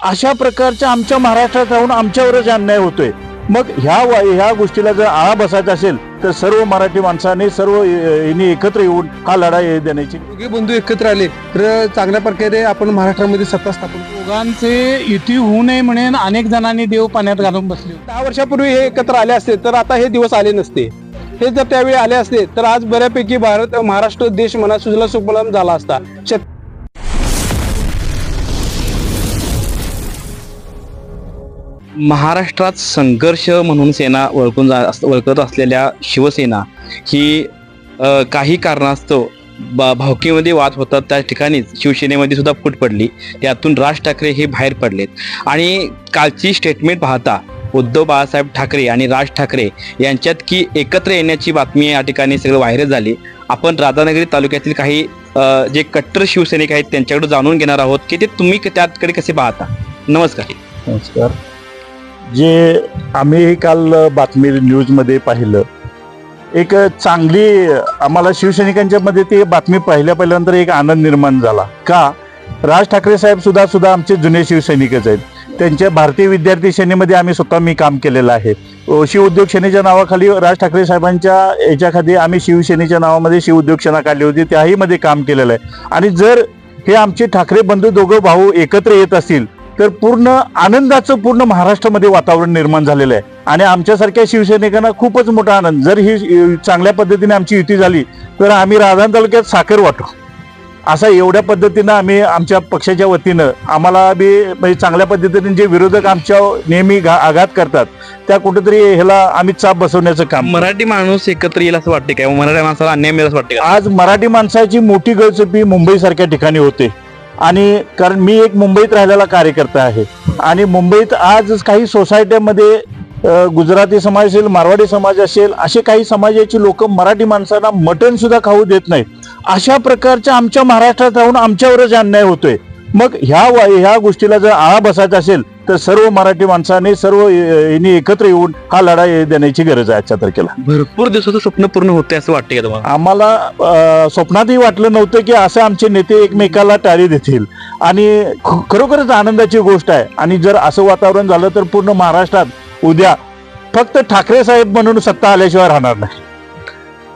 अशा प्रकारच्या आमच्या महाराष्ट्रात राहून आमच्यावरच अन्याय होतोय। मग ह्या गोष्टीला जर आळा बसायचा असेल तर सर्व मराठी माणसाने सर्व यांनी एकत्र येऊन हा लढा देण्याची। दोघे बंधू एकत्र आले तर चांगल्या प्रकारे आपण महाराष्ट्रामध्ये सत्ता स्थापन करू। दोघांचे युती होऊ नये म्हणून अनेक जणांनी देव पाण्यात घालून बसले। 10 वर्षापूर्वी हे एकत्र आले असते तर आता हे दिवस आले नसते। हे जर त्यावेळी आले असते तर आज बऱ्यापैकी महाराष्ट्र देश म्हणा सुजला सुफलाम झाला असता। महाराष्ट्रात संघर्ष म्हणून सेना ओळखत असलेल्या शिवसेना ही काही कारणास्तव भावकीमध्ये वाद होतात त्या ठिकाणीच शिवसेनेमध्ये सुद्धा फूट पडली। त्यातून राज ठाकरे हे बाहेर पडलेत आणि कालची स्टेटमेंट पाहता उद्धव बाळासाहेब ठाकरे आणि राज ठाकरे यांच्यात की एकत्र येण्याची बातमी या ठिकाणी सगळं व्हायरल झाली। आपण राधानगरी तालुक्यातील काही जे कट्टर शिवसैनिक आहेत त्यांच्याकडे जाणून घेणार आहोत की ते तुम्ही त्याकडे कसे पाहता। नमस्कार। नमस्कार। जे आम्ही काल बातमी न्यूजमध्ये पाहिलं, एक चांगली आम्हाला शिवसैनिकांच्या मध्ये ती बातमी पहिल्यानंतर एक आनंद निर्माण झाला। का राज ठाकरे साहेब सुद्धा आमचे जुने शिवसैनिकच आहेत। त्यांच्या भारतीय विद्यार्थी सेनेमध्ये मी काम केलेलं आहे। शिव उद्योग सेनेच्या नावाखाली राज ठाकरे साहेबांच्या याच्याखाली आम्ही शिवसेनेच्या नावामध्ये शिव उद्योग सेना काढली होती, त्याही मध्ये काम केलेलं आहे। आणि जर हे आमचे ठाकरे बंधू दोघं भाऊ एकत्र येत असतील तर पूर्ण आनंदाचं पूर्ण महाराष्ट्रामध्ये वातावरण निर्माण झालेलं आहे आणि आमच्यासारख्या शिवसैनिकांना खूपच मोठा आनंद। जर ही चांगल्या पद्धतीने आमची युती झाली तर आम्ही राधान तालुक्यात साखर वाटू असा एवढ्या पद्धतीनं आम्ही आमच्या पक्षाच्या वतीनं आम्हाला बी म्हणजे चांगल्या पद्धतीने जे विरोधक आमच्या नेहमी आघात करतात त्या कुठेतरी ह्याला आम्ही चाप बसवण्याचं काम। मराठी माणूस एकत्र येईल असं वाटते काय? मराठी माणसाला अन्याय मिळेल असं वाटते का? आज मराठी माणसाची मोठी गळचेपी मुंबई सारख्या ठिकाणी होते आणि कारण मी एक मुंबईत राहिलेला कार्यकर्ता आहे आणि मुंबईत आज काही सोसायट्यामध्ये गुजराती समाज असेल, मारवाडी समाज असेल, असे काही समाजाची लोक मराठी माणसांना मटण सुद्धा खाऊ देत नाहीत। अशा प्रकारच्या आमच्या महाराष्ट्रात राहून आमच्यावरच अन्याय होतोय। मग ह्या गोष्टीला जर आळा बसायचा असेल तर सर्व मराठी माणसाने सर्व यांनी एकत्र येऊन हा लढा देण्याची गरज आहे आजच्या तारखेला। भरपूर दिवसाचं स्वप्न पूर्ण होते असं वाटतं का तुम्हाला? आम्हाला स्वप्नातही वाटलं नव्हतं की असं आमचे नेते एकमेकाला टाळी देतील आणि खरोखरच आनंदाची गोष्ट आहे। आणि जर असं वातावरण झालं तर पूर्ण महाराष्ट्रात उद्या फक्त ठाकरे साहेब म्हणून सत्ता आल्याशिवाय राहणार नाही।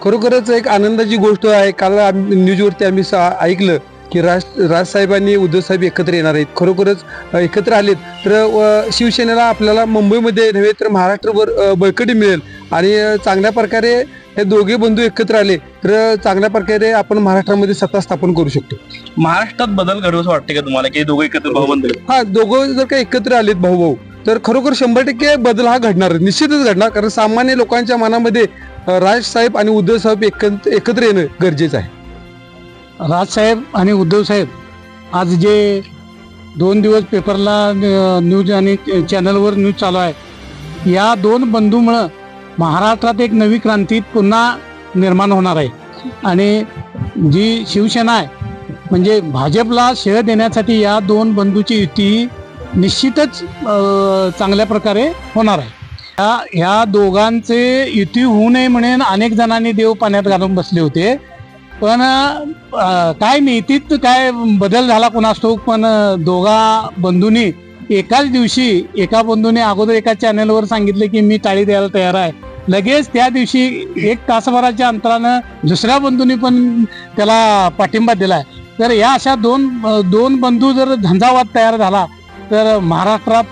खरोखरच एक आनंदाची गोष्ट आहे। काल न्यूजवरती आम्ही ऐकलं की राज साहेबांनी उद्धव साहेब एकत्र येणार आहेत। खरोखरच एकत्र आलेत तर शिवसेनेला आपल्याला मुंबईमध्ये नव्हे तर महाराष्ट्रभर बळकटी मिळेल आणि चांगल्या प्रकारे हे दोघे बंधू एकत्र आले तर चांगल्या प्रकारे आपण महाराष्ट्रामध्ये सत्ता स्थापन करू शकतो। महाराष्ट्रात बदल घडू असं वाटते का तुम्हाला की दोघे एकत्र भाऊ बंधू? हा, दोघं जर का एकत्र आलेत भाऊ तर खरोखर 100% बदल हा घडणार, निश्चितच घडणार। कारण सामान्य लोकांच्या मनामध्ये राज साहेब आणि उद्धव साहेब एकत्र येणं गरजेचं आहे। राजसाहेब आणि उद्धव साहेब आज जे 2 दिवस पेपरला न्यूज आणि चॅनलवर न्यूज चालू आहे, या 2 बंधूमुळं महाराष्ट्रात एक नवी क्रांती पुन्हा निर्माण होणार आहे आणि जी शिवसेना आहे म्हणजे भाजपला शेळ देण्यासाठी या 2 बंधूची युती निश्चितच चांगल्या प्रकारे होणार आहे। ह्या दोघांचे युती होऊ नये म्हणून अनेक जणांनी देव पाण्यात घालून बसले होते, पण काय नीतीत काय बदल झाला कोणास ठाऊक। पण दोघा बंधूंनी एकाच दिवशी एका बंधूने अगोदर एका चॅनलवर सांगितले की मी टाळी द्यायला तयार आहे, लगेच त्या दिवशी 1 तासभराच्या अंतरानं दुसऱ्या बंधूंनी पण त्याला पाठिंबा दिलाय। तर या अशा दोन बंधू जर झंझावात तयार झाला तर महाराष्ट्रात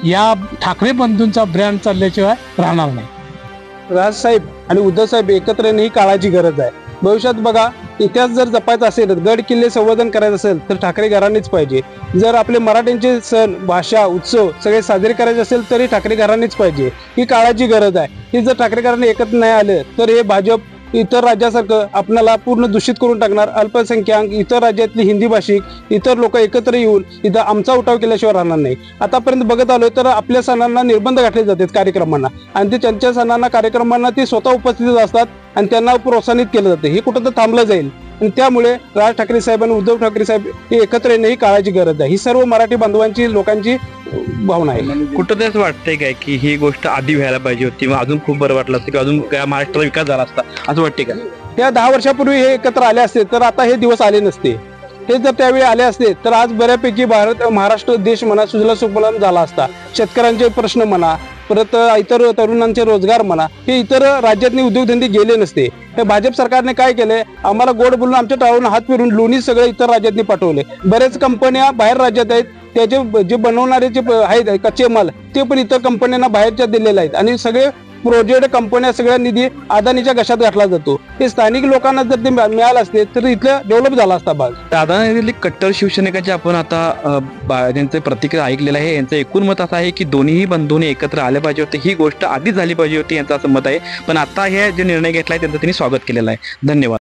या ठाकरे बंधूंचा ब्रँड चालल्याशिवाय राहणार नाही। राजसाहेब आणि उद्धव साहेब एकत्र येणं ही काळाची गरज आहे। भविष्यात बघा, इतिहास जर जपायचा असेल, गड किल्ले संवर्धन करायचं असेल तर ठाकरे घराणेच पाहिजे। जर आपले मराठ्यांचे सण, भाषा, उत्सव सगळे साजरे करायचे असेल तरी ठाकरे घराणेच पाहिजे। ही काळाची गरज आहे। ही जर ठाकरे घराणे एकत्र नाही आलं तर हे भाजप इतर राज्यासारखं आपल्याला पूर्ण दूषित करून टाकणार। अल्पसंख्याक, इतर राज्यातली हिंदी भाषिक, इतर लोक एकत्र येऊन इथं आमचा उठाव केल्याशिवाय राहणार नाही। आतापर्यंत बघत आलोय तर आपल्या सणांना निर्बंध घातले जातात कार्यक्रमांना आणि ते त्यांच्या सणांना कार्यक्रमांना ते स्वतः उपस्थित असतात आणि त्यांना प्रोत्साहित केलं जातं। हे कुठं तर थांबलं जाईल आणि त्यामुळे राज ठाकरे साहेब आणि उद्धव ठाकरे साहेब हे एकत्र येणं ही काळाची गरज आहे। ही सर्व मराठी बांधवांची लोकांची भावना आहे। कुठं असं वाटतंय काय की ही गोष्ट आधी व्हायला पाहिजे होती, मग अजून खूप बरं वाटलं असतं की अजून महाराष्ट्राचा विकास झाला असता असं वाटते का? या 10 वर्षापूर्वी हे एकत्र आले असते तर आता हे दिवस आले नसते। हे जर त्यावेळी आले असते तर आज बऱ्यापैकी महाराष्ट्र देश म्हणा सुजला सुफलाम झाला असता. शेतकऱ्यांचे प्रश्न म्हणा, परत इतर तरुणांचे रोजगार म्हणा, हे इतर राज्यातले उद्योगधंदे गेले नसते. हे भाजप सरकारने काय केलंय, आम्हाला गोड बोलून आमच्या टाळून हात फिरून लोणी सगळे इतर राज्यातनी पाठवले. बरेच कंपन्या बाहेर राज्यात आहेत, त्याचे जे बनवणारे जे आहेत कच्चे माल ते पण इतर कंपन्यांना बाहेरच्या दिलेले आहेत आणि सगळे प्रोजेक्ट कंपन्या सगळ्या निधी अदानीच्या घशात घातला जातो. हे स्थानिक लोकांना जर ते मिळालं असते तर इथलं डेव्हलप झाला असता भाग. दादा कट्टर शिवसैनिकांचे आपण आता त्यांचे प्रतिक्रिया ऐकलेलं आहे. यांचं एकूण मत असं आहे की दोन्ही बंधूंनी एकत्र आले पाहिजे होते, ही गोष्ट आधीच झाली पाहिजे होती यांचं असं मत आहे. पण आता हे जे निर्णय घेतलाय त्यांचं त्यांनी स्वागत केलेलं आहे. धन्यवाद.